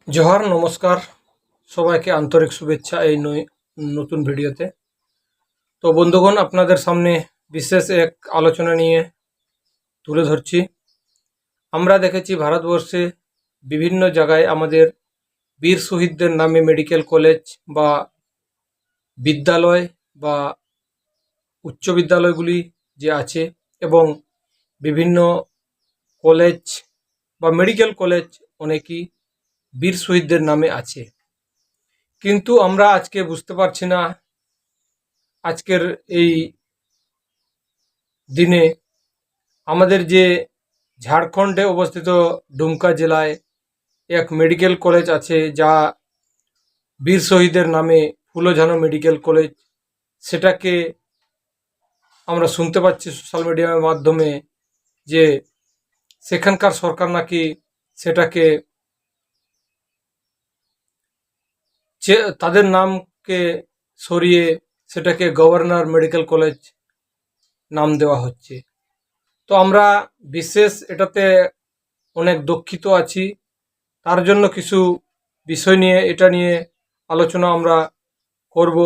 জোহার নমস্কার সবাইকে আন্তরিক শুভেচ্ছা এই নতুন ভিডিওতে। তো বন্ধুগণ, আপনাদের সামনে বিশেষ এক আলোচনা নিয়ে তুলে ধরছি। আমরা দেখেছি ভারতবর্ষে বিভিন্ন জায়গায় আমাদের বীর শহীদদের নামে মেডিকেল কলেজ বা বিদ্যালয় বা উচ্চ বিদ্যালয়গুলি যে আছে, এবং বিভিন্ন কলেজ বা মেডিকেল কলেজ অনেকই বীর শহীদদের নামে আছে। কিন্তু আমরা আজকে বুঝতে পারছি না, আজকের এই দিনে আমাদের যে ঝাড়খণ্ডে অবস্থিত ডুমকা জেলায় এক মেডিকেল কলেজ আছে, যা বীর শহীদের নামে ফুলঝানো মেডিকেল কলেজ। সেটাকে আমরা শুনতে পাচ্ছি সোশ্যাল মিডিয়ার মাধ্যমে যে সেখানকার সরকার নাকি সেটাকে তাদের নামকে সরিয়ে সেটাকে গভর্নর মেডিকেল কলেজ নাম দেওয়া হচ্ছে। তো আমরা বিশেষ এটাতে অনেক দুঃখিত আছি। তার জন্য কিছু বিষয় নিয়ে এটা নিয়ে আলোচনা আমরা করব।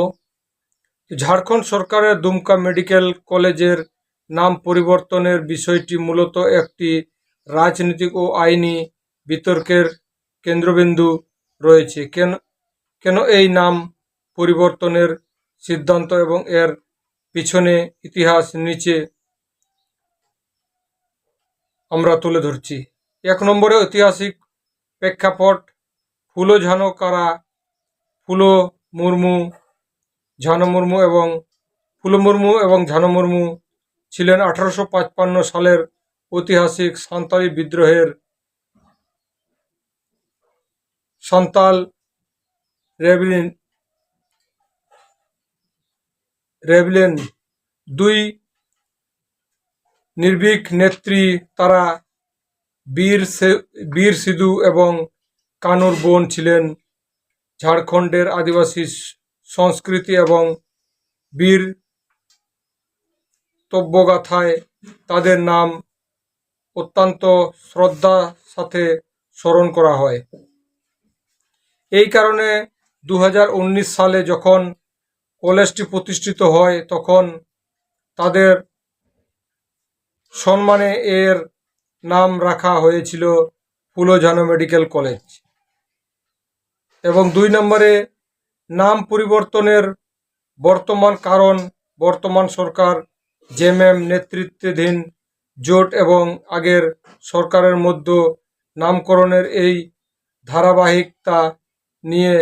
ঝাড়খণ্ড সরকারের দুমকা মেডিকেল কলেজের নাম পরিবর্তনের বিষয়টি মূলত একটি রাজনৈতিক ও আইনি বিতর্কের কেন্দ্রবিন্দু রয়েছে। কেন কেন এই নাম পরিবর্তনের সিদ্ধান্ত এবং এর পিছনে ইতিহাস নিচে আমরা তুলে ধরছি। 1 নম্বরে ঐতিহাসিক প্রেক্ষাপট। ফুলো ঝানো কারা? ফুলো মুর্মু ঝানো মুর্মু এবং ফুলো মুর্মু এবং ঝানো মুর্মু ছিলেন 1855 সালের ঐতিহাসিক সাঁওতালি বিদ্রোহের সাঁওতাল রেবেলিয়ন দুই নির্ভীক নেত্রী। তারা বীর সিধু এবং কানুর বোন ছিলেন। ঝাড়খণ্ডের আদিবাসী সংস্কৃতি এবং বীর তব্যগাথায় তাদের নাম অত্যন্ত শ্রদ্ধার সাথে স্মরণ করা হয়। এই কারণে 2019 সালে যখন কলেজটি প্রতিষ্ঠিত হয়, তখন তাদের সম্মানে এর নাম রাখা হয়েছিল ফুলঝানো মেডিকেল কলেজ। এবং 2 নম্বরে নাম পরিবর্তনের বর্তমান কারণ। বর্তমান সরকার জেএমএম নেতৃত্বাধীন জোট এবং আগের সরকারের মধ্যে নামকরণের এই ধারাবাহিকতা নিয়ে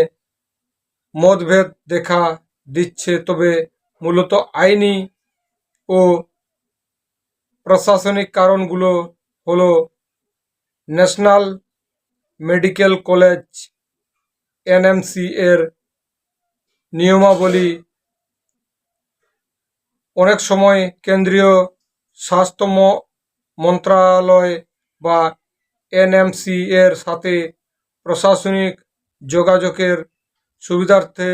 মতভেদ দেখা দিচ্ছে। তবে মূলত আইনি ও প্রশাসনিক কারণগুলো হলো ন্যাশনাল মেডিকেল কলেজ এনএমসি এর নিয়মাবলী। অনেক সময় কেন্দ্রীয় স্বাস্থ্য মন্ত্রণালয় বা এনএমসি এর সাথে প্রশাসনিক যোগাযোগের সুবিধার্থে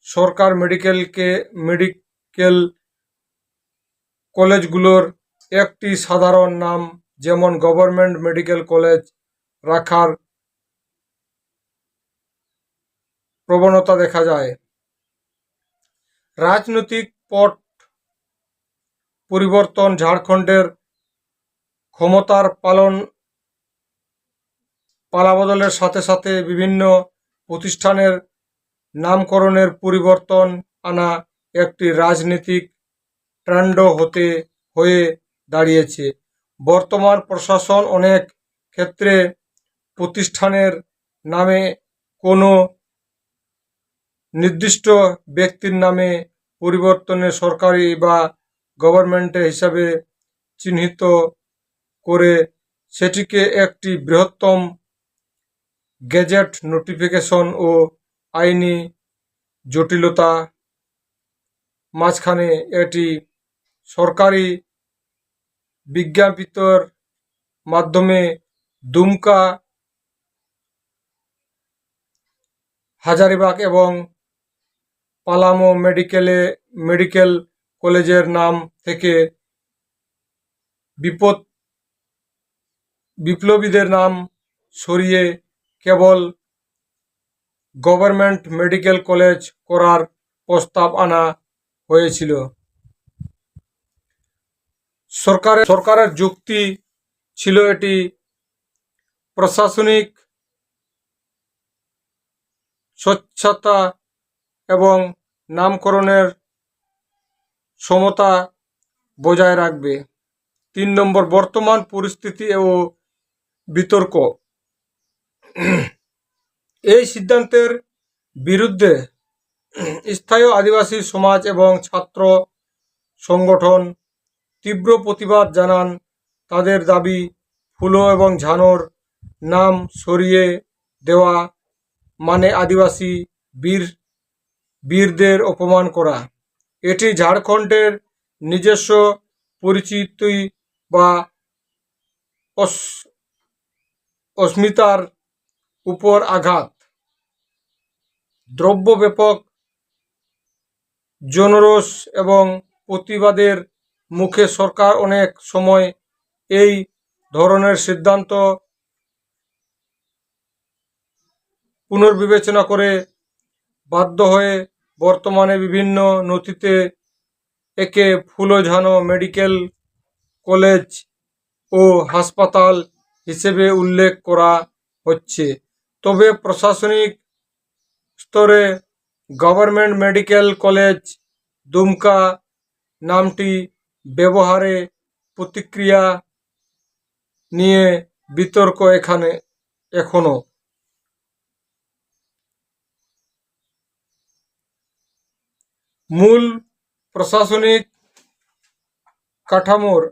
সরকার মেডিকেল কলেজগুলোর একটি সাধারণ নাম, যেমন গভর্নমেন্ট মেডিকেল কলেজ, রাখার প্রবণতা দেখা যায়। রাজনৈতিক পট পরিবর্তন। ঝাড়খণ্ডের ক্ষমতার পালাবদলের সাথে সাথে বিভিন্ন প্রতিষ্ঠানের নামকরণের পরিবর্তন আনা একটি রাজনৈতিক ট্রেন্ড হয়ে দাঁড়িয়েছে। বর্তমান প্রশাসন অনেক ক্ষেত্রে প্রতিষ্ঠানের নামে কোনো নির্দিষ্ট ব্যক্তির নামে পরিবর্তনে সরকারি বা গভর্নমেন্টের হিসাবে চিহ্নিত করে সেটিকে একটি বৃহত্তম গেজেট নোটিফিকেশন ও আইনি জটিলতা মাঝখানে এটি সরকারি বিজ্ঞাপিতর মাধ্যমে দুমকা, হাজারিবাগ এবং পালামো মেডিকেল কলেজের নাম থেকে বিপ্লবীদের নাম সরিয়ে কেবল গভর্নমেন্ট মেডিকেল কলেজ করার প্রস্তাব আনা হয়েছিল। সরকারের যুক্তি ছিল এটি প্রশাসনিক স্বচ্ছতা এবং নামকরণের সমতা বজায় রাখবে। 3 নম্বর, বর্তমান পরিস্থিতি ও বিতর্ক। এই সিদ্ধান্তের বিরুদ্ধে স্থানীয় আদিবাসী সমাজ এবং ছাত্র সংগঠন তীব্র প্রতিবাদ জানান। তাদের দাবি, ফুলো এবং ঝানোর নাম সরিয়ে দেওয়া মানে আদিবাসী বীরদের অপমান করা। এটি ঝাড়খণ্ডের নিজস্ব পরিচিতি বা অস্মিতার উপর আঘাত। দ্রব্য ব্যাপক জনরোষ এবং প্রতিবাদের মুখে সরকার অনেক সময় এই ধরনের সিদ্ধান্ত পুনর্বিবেচনা করে বাধ্য হয়ে বর্তমানে বিভিন্ন নথিতে একে ফুলোঝানো মেডিকেল কলেজ ও হাসপাতাল হিসেবে উল্লেখ করা হচ্ছে। তবে প্রশাসনিক স্তরে গভর্নমেন্ট মেডিকেল কলেজ দুমকা নামটি ব্যবহারে প্রতিক্রিয়া নিয়ে বিতর্ক এখনো। মূল প্রশাসনিক কাঠামোর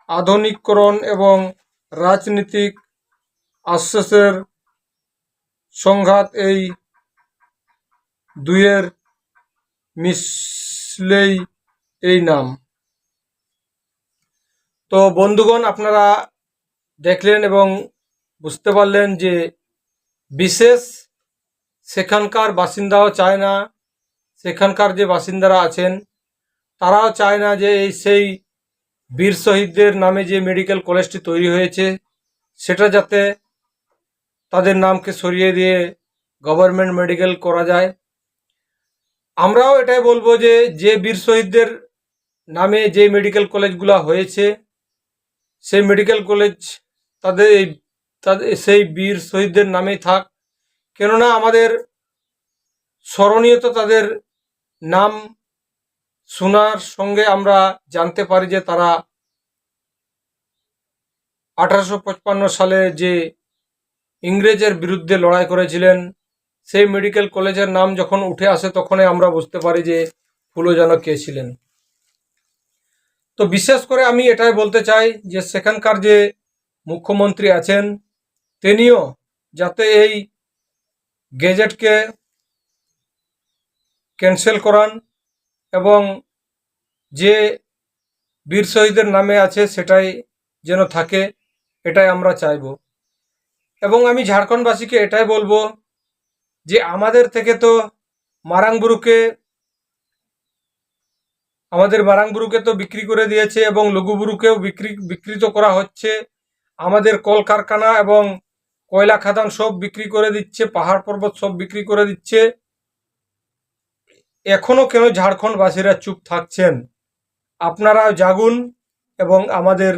আধুনিকীকরণ এবং রাজনৈতিক আশ্বাসের সংঘাত, এই দুইয়ের মিশলেই এই নাম। তো বন্ধুগণ, আপনারা দেখলেন এবং বুঝতে পারলেন যে বিশেষ সেখানকার বাসিন্দাও চায় না, সেখানকার যে বাসিন্দারা আছেন তারাও চায় না যে সেই বীর শহীদদের নামে যে মেডিকেল কলেজটি তৈরি হয়েছে সেটা যাতে তাদের নামকে সরিয়ে দিয়ে গভর্নমেন্ট মেডিকেল করা যায়। আমরাও এটাই বলবো যে বীর শহীদদের নামে যে মেডিকেল কলেজগুলো হয়েছে সেই মেডিকেল কলেজ তাদের সেই বীর শহীদদের নামেই থাক। কেননা আমাদের স্মরণীয় তো তাদের নাম শোনার সঙ্গে আমরা জানতে পারি যে তারা 1855 সালে যে ইংরেজের বিরুদ্ধে লড়াই করেছিলেন, সেই মেডিকেল কলেজের নাম যখন উঠে আসে তখনই আমরা বুঝতে পারি যে ফুলোঝানো কে ছিলেন। তো বিশেষ করে আমি এটাই বলতে চাই যে সেখানকার যে মুখ্যমন্ত্রী আছেন তিনিও যাতে এই গেজেটকে ক্যান্সেল করান এবং যে বীর শহীদের নামে আছে সেটাই যেন থাকে, এটাই আমরা চাইব। এবং আমি ঝাড়খণ্ডবাসীকে এটাই বলবো যে আমাদের থেকে তো আমাদের মারাংবুরুকে তো বিক্রি করে দিয়েছে এবং লঘুবুরুকেও বিকৃত করা হচ্ছে। আমাদের কলকারখানা এবং কয়লা খাদান সব বিক্রি করে দিচ্ছে, পাহাড় পর্বত সব বিক্রি করে দিচ্ছে। এখনো কেন ঝাড়খণ্ডবাসীরা চুপ থাকছেন? আপনারাও জাগুন এবং আমাদের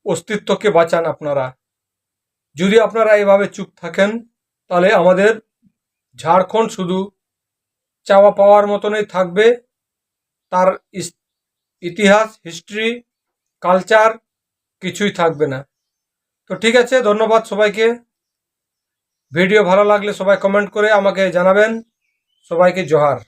অস্তিত্বকে বাঁচান। আপনারা যদি আপনারা এভাবে চুপ থাকেন তাহলে আমাদের ঝাড়খণ্ড শুধু চাওয়া পাওয়ার মতনই থাকবে, তার ইতিহাস, হিস্ট্রি, কালচার কিছুই থাকবে না। তো ঠিক আছে, ধন্যবাদ সবাইকে। ভিডিও ভালো লাগলে সবাই কমেন্ট করে আমাকে জানাবেন। সবাইকে জোহার।